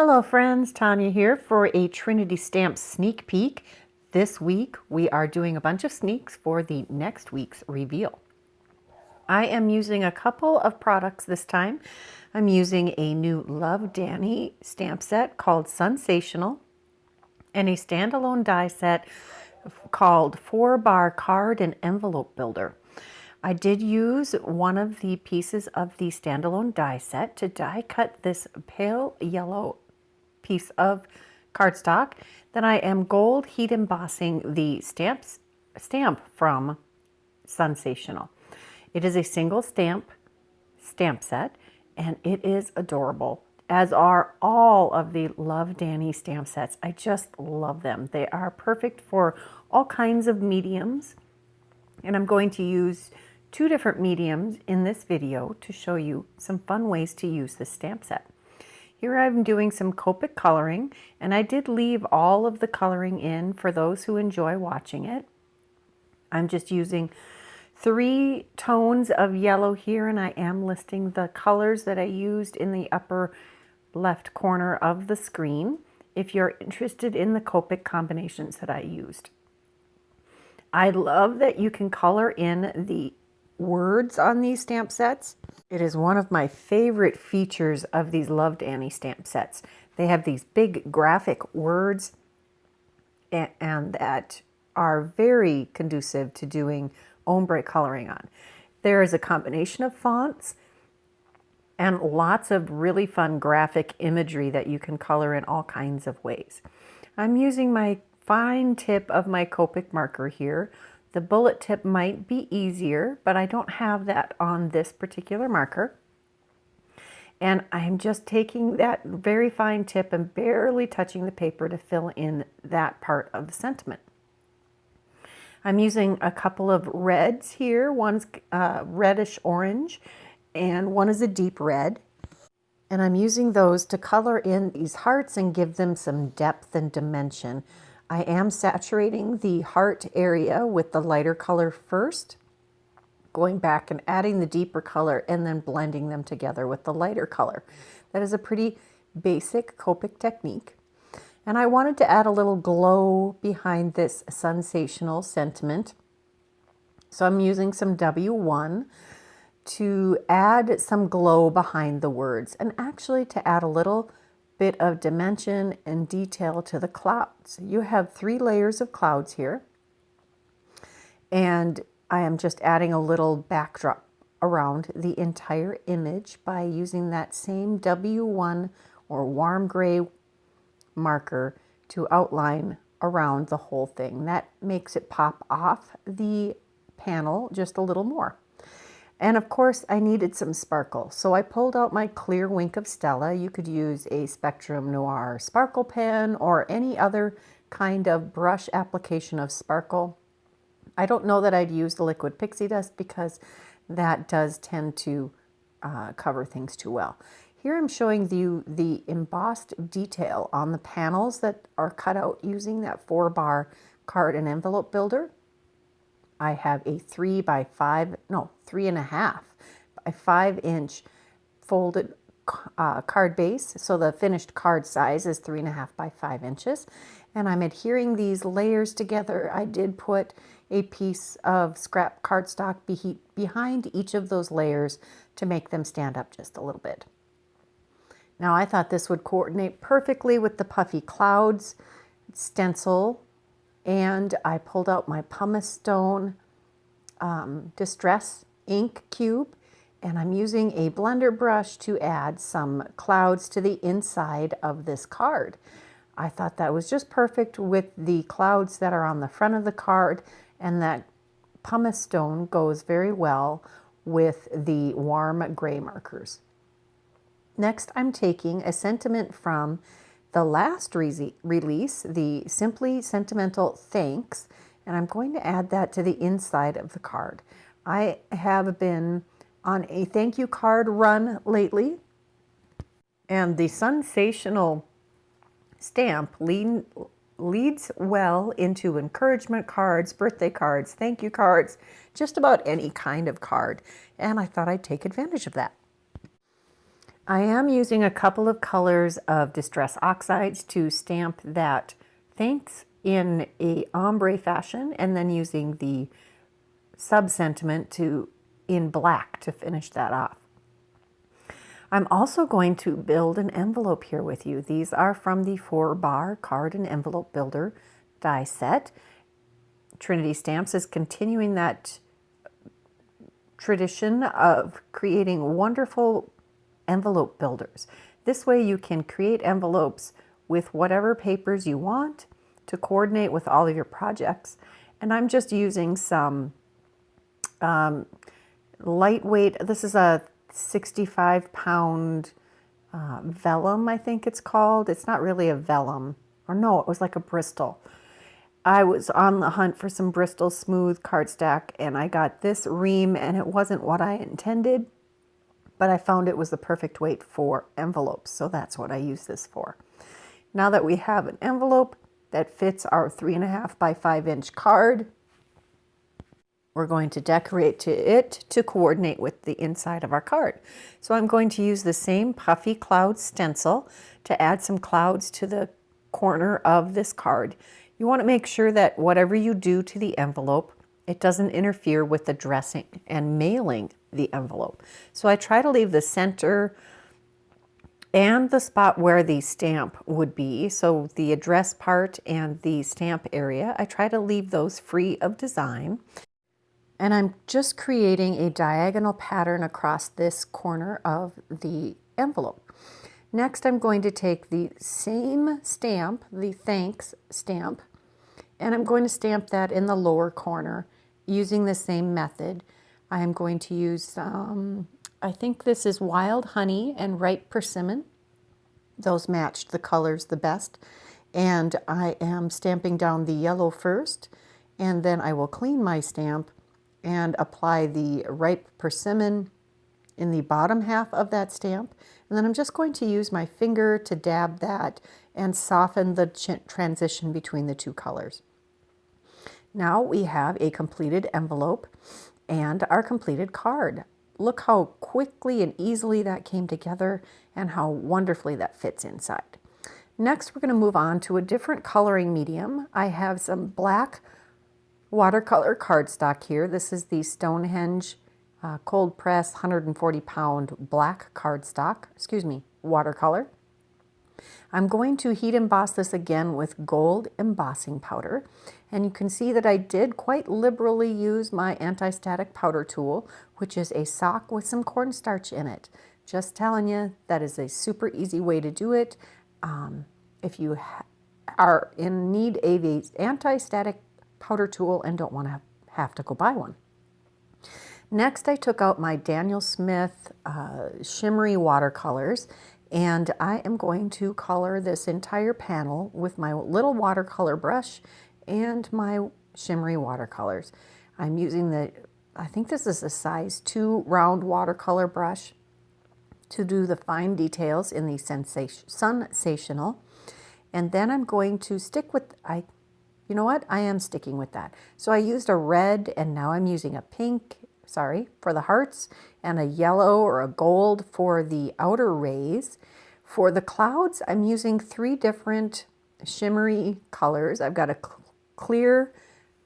Hello friends, Tanya here for a Trinity stamp sneak peek. This week we are doing a bunch of sneaks for the next week's reveal. I am using a couple of products this time. I'm using a new Love Danny stamp set called Sunsational and a standalone die set called 4-Bar Card and Envelope Builder. I did use one of the pieces of the standalone die set to die cut this pale yellow piece of cardstock. Then I am gold heat embossing the stamp from Sunsational. It is a single stamp set and it is adorable, as are all of the Love Danny stamp sets. I just love them. They are perfect for all kinds of mediums, and I'm going to use two different mediums in this video to show you some fun ways to use this stamp set. Here I'm doing some Copic coloring, and I did leave all of the coloring in for those who enjoy watching it. I'm just using 3 tones of yellow here, and I am listing the colors that I used in the upper left corner of the screen if you're interested in the Copic combinations that I used. I love that you can color in the words on these stamp sets. It is one of my favorite features of these Love Danny stamp sets. They have these big graphic words and that are very conducive to doing ombre coloring on. There is a combination of fonts and lots of really fun graphic imagery that you can color in all kinds of ways. I'm using my fine tip of my Copic marker here. The bullet tip might be easier, but I don't have that on this particular marker. And I'm just taking that very fine tip and barely touching the paper to fill in that part of the sentiment. I'm using a couple of reds here. One's reddish orange and one is a deep red. And I'm using those to color in these hearts and give them some depth and dimension. I am saturating the heart area with the lighter color first, going back and adding the deeper color and then blending them together with the lighter color. That is a pretty basic Copic technique. And I wanted to add a little glow behind this Sunsational sentiment. So I'm using some W1 to add some glow behind the words and actually to add a little bit of dimension and detail to the clouds. You have 3 layers of clouds here, and I am just adding a little backdrop around the entire image by using that same W1 or warm gray marker to outline around the whole thing. That makes it pop off the panel just a little more. And of course, I needed some sparkle. So I pulled out my clear Wink of Stella. You could use a Spectrum Noir sparkle pen or any other kind of brush application of sparkle. I don't know that I'd use the liquid pixie dust because that does tend to cover things too well. Here I'm showing you the embossed detail on the panels that are cut out using that 4-bar card and envelope builder. I have a 3.5 by 5 inch folded card base. So the finished card size is 3.5 by 5 inches. And I'm adhering these layers together. I did put a piece of scrap cardstock behind each of those layers to make them stand up just a little bit. Now I thought this would coordinate perfectly with the puffy clouds stencil, and I pulled out my pumice stone distress ink cube, and I'm using a blender brush to add some clouds to the inside of this card. I thought that was just perfect with the clouds that are on the front of the card, and that pumice stone goes very well with the warm gray markers. Next, I'm taking a sentiment from the last release, the Simply Sentimental Thanks, and I'm going to add that to the inside of the card. I have been on a thank you card run lately, and the Sunsational stamp leads well into encouragement cards, birthday cards, thank you cards, just about any kind of card, and I thought I'd take advantage of that. I am using a couple of colors of Distress Oxides to stamp that thanks in a ombre fashion, and then using the sub-sentiment in black to finish that off. I'm also going to build an envelope here with you. These are from the 4-bar card and envelope builder die set. Trinity Stamps is continuing that tradition of creating wonderful envelope builders. This way you can create envelopes with whatever papers you want to coordinate with all of your projects. And I'm just using some lightweight, this is a 65-pound vellum, I think it's called. It's not really a vellum, or no, it was like a Bristol. I was on the hunt for some Bristol smooth cardstock, and I got this ream, and it wasn't what I intended, but I found it was the perfect weight for envelopes, so that's what I use this for. Now that we have an envelope that fits our 3.5 by 5 inch card, we're going to decorate it to coordinate with the inside of our card. So I'm going to use the same Puffy Cloud stencil to add some clouds to the corner of this card. You want to make sure that whatever you do to the envelope, it doesn't interfere with the dressing and mailing the envelope. So I try to leave the center and the spot where the stamp would be, so the address part and the stamp area, I try to leave those free of design. And I'm just creating a diagonal pattern across this corner of the envelope. Next, I'm going to take the same stamp, the thanks stamp, and I'm going to stamp that in the lower corner using the same method. I am going to use, I think this is Wild Honey and Ripe Persimmon. Those matched the colors the best. And I am stamping down the yellow first, and then I will clean my stamp and apply the Ripe Persimmon in the bottom half of that stamp. And then I'm just going to use my finger to dab that and soften the transition between the two colors. Now we have a completed envelope and our completed card. Look how quickly and easily that came together and how wonderfully that fits inside. Next, we're going to move on to a different coloring medium. I have some black watercolor cardstock here. This is the Stonehenge cold press 140-pound black cardstock, watercolor. I'm going to heat emboss this again with gold embossing powder. And you can see that I did quite liberally use my anti-static powder tool, which is a sock with some cornstarch in it. Just telling you, that is a super easy way to do it. If you are in need of an anti-static powder tool and don't want to have to go buy one. Next, I took out my Daniel Smith shimmery watercolors, and I am going to color this entire panel with my little watercolor brush and my shimmery watercolors. I'm using I think this is a size 2 round watercolor brush to do the fine details in the Sunsational. And then I'm going to stick with, you know what? I am sticking with that. So I used a red, and now I'm using a pink, for the hearts, and a yellow or a gold for the outer rays. For the clouds, I'm using 3 different shimmery colors. I've got a clear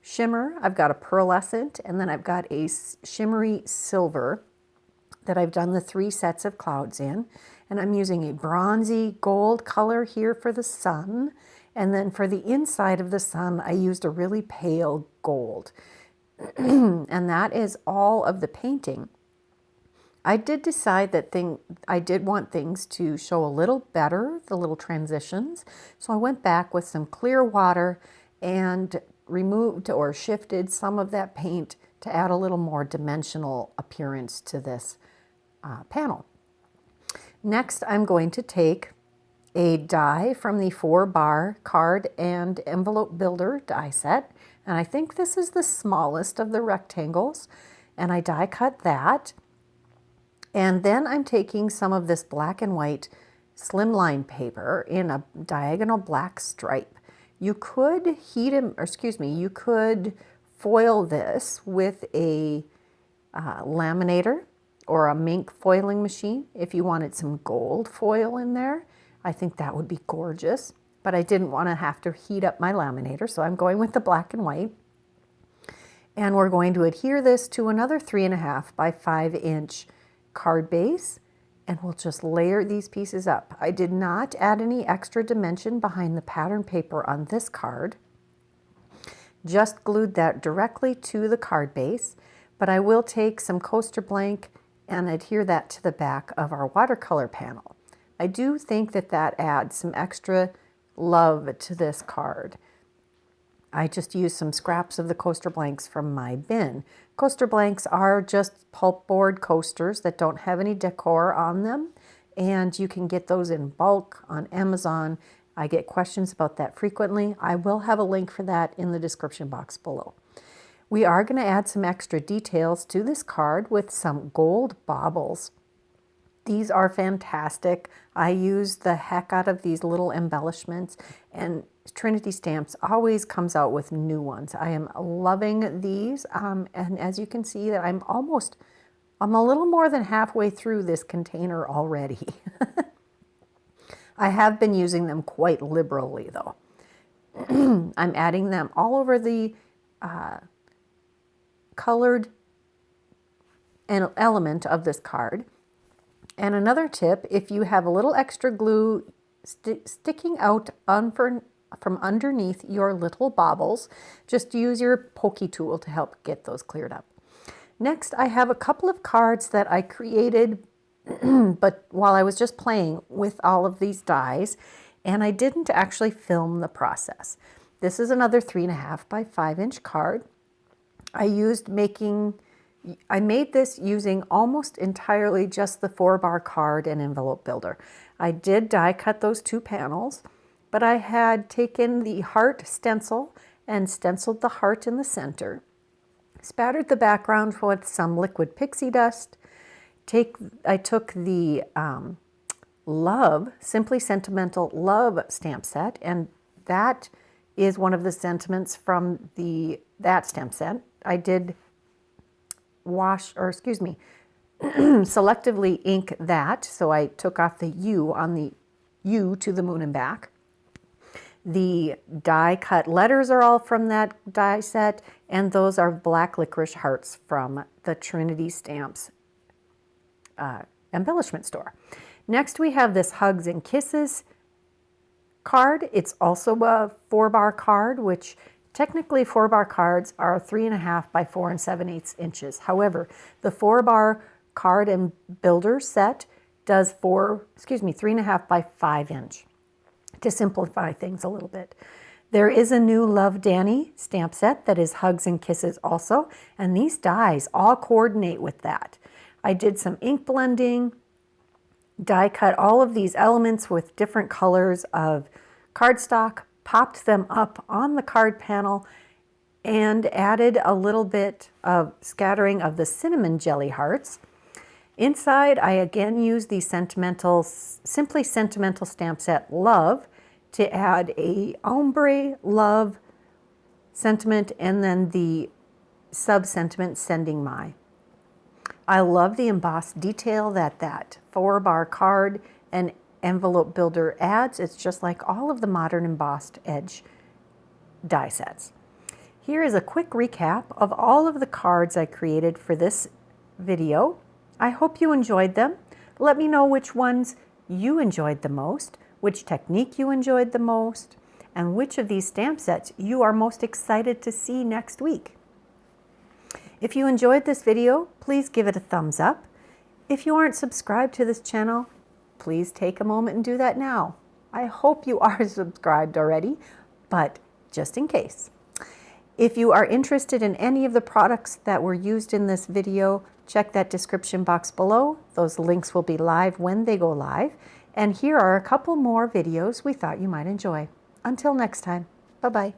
shimmer, I've got a pearlescent, and then I've got a shimmery silver that I've done the 3 sets of clouds in. And I'm using a bronzy gold color here for the sun. And then for the inside of the sun, I used a really pale gold. And that is all of the painting. I did decide that I did want things to show a little better, the little transitions. So I went back with some clear water and removed or shifted some of that paint to add a little more dimensional appearance to this panel. Next, I'm going to take a die from the 4-bar card and envelope builder die set. And I think this is the smallest of the rectangles. And I die cut that. And then I'm taking some of this black and white Slimline paper in a diagonal black stripe. You could you could foil this with a laminator or a mink foiling machine. If you wanted some gold foil in there, I think that would be gorgeous. But I didn't want to have to heat up my laminator, so I'm going with the black and white. And we're going to adhere this to another 3.5 by 5 inch card base, and we'll just layer these pieces up. I did not add any extra dimension behind the pattern paper on this card. Just glued that directly to the card base, but I will take some coaster blank and adhere that to the back of our watercolor panel. I do think that that adds some extra love to this card. I just used some scraps of the coaster blanks from my bin. Coaster blanks are just pulpboard coasters that don't have any decor on them, and you can get those in bulk on Amazon. I get questions about that frequently. I will have a link for that in the description box below. We are going to add some extra details to this card with some gold baubles. These are fantastic. I use the heck out of these little embellishments, and Trinity Stamps always comes out with new ones. I am loving these, and as you can see, that I'm a little more than halfway through this container already. I have been using them quite liberally though. I'm adding them all over the colored element of this card. And another tip, if you have a little extra glue sticking out from underneath your little baubles, just use your pokey tool to help get those cleared up. Next, I have a couple of cards that I created but while I was just playing with all of these dies, and I didn't actually film the process. This is another 3.5 by 5 inch card. I made this using almost entirely just the 4-bar card and envelope builder. I did die cut those 2 panels, but I had taken the heart stencil and stenciled the heart in the center, spattered the background with some liquid pixie dust. I took the Simply Sentimental Love stamp set, and that is one of the sentiments from that stamp set. I did selectively ink that, so I took off the U on the U to the moon and back. The die cut letters are all from that die set, and those are black licorice hearts from the Trinity Stamps embellishment store. Next we have this Hugs and Kisses card. It's also a 4-bar card, which technically 4-bar cards are 3.5 by 4 7/8 inches. However, the 4-bar card and builder set does 3.5 by 5 inch to simplify things a little bit. There is a new Love Danny stamp set that is Hugs and Kisses also, and these dies all coordinate with that. I did some ink blending, die cut all of these elements with different colors of cardstock, popped them up on the card panel, and added a little bit of scattering of the cinnamon jelly hearts. Inside, I again used the Simply Sentimental stamp set Love to add a ombre love sentiment, and then the sub-sentiment Sending My. I love the embossed detail that 4-bar card and envelope builder adds. It's just like all of the modern embossed edge die sets. Here is a quick recap of all of the cards I created for this video. I hope you enjoyed them. Let me know which ones you enjoyed the most, which technique you enjoyed the most, and which of these stamp sets you are most excited to see next week. If you enjoyed this video, please give it a thumbs up. If you aren't subscribed to this channel, please take a moment and do that now. I hope you are subscribed already, but just in case. If you are interested in any of the products that were used in this video, check that description box below. Those links will be live when they go live. And here are a couple more videos we thought you might enjoy. Until next time, bye-bye.